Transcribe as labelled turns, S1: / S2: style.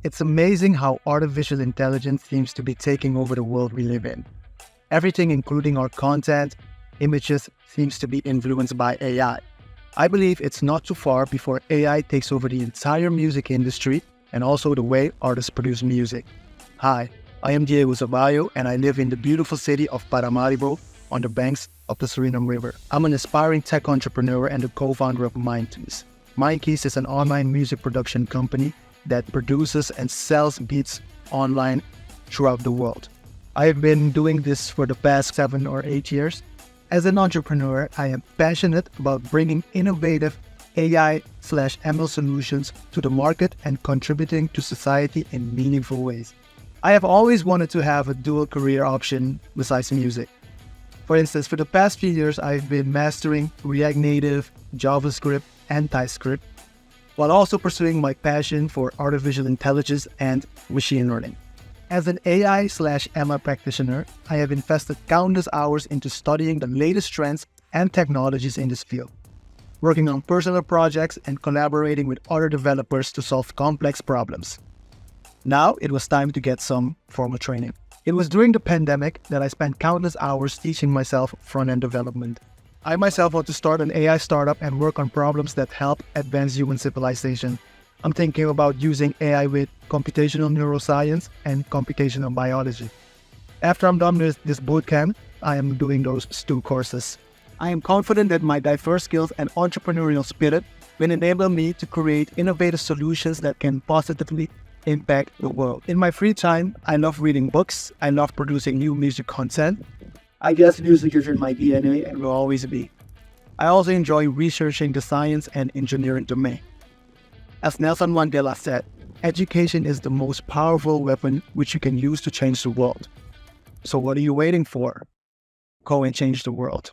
S1: It's amazing how artificial intelligence seems to be taking over the world we live in. Everything, including our content, images, seems to be influenced by AI. I believe it's not too far before AI takes over the entire music industry and also the way artists produce music. Hi, I am Diego Sabajo and I live in the beautiful city of Paramaribo on the banks of the Suriname River. I'm an aspiring tech entrepreneur and the co-founder of MindKeyz. MindKeyz is an online music production company that produces and sells beats online throughout the world. I have been doing this for the past 7 or 8 years. As an entrepreneur, I am passionate about bringing innovative AI/ML solutions to the market and contributing to society in meaningful ways. I have always wanted to have a dual career option besides music. For instance, for the past few years, I've been mastering React Native, JavaScript, and TypeScript, while also pursuing my passion for artificial intelligence and machine learning. As an AI/ML practitioner, I have invested countless hours into studying the latest trends and technologies in this field, working on personal projects and collaborating with other developers to solve complex problems. Now it was time to get some formal training. It was during the pandemic that I spent countless hours teaching myself front-end development. I myself want to start an AI startup and work on problems that help advance human civilization. I'm thinking about using AI with computational neuroscience and computational biology. After I'm done with this bootcamp, I am doing those 2 courses. I am confident that my diverse skills and entrepreneurial spirit will enable me to create innovative solutions that can positively impact the world. In my free time, I love reading books. I love producing new music content. I guess music is in my DNA and will always be. I also enjoy researching the science and engineering domain. As Nelson Mandela said, education is the most powerful weapon which you can use to change the world. So what are you waiting for? Go and change the world.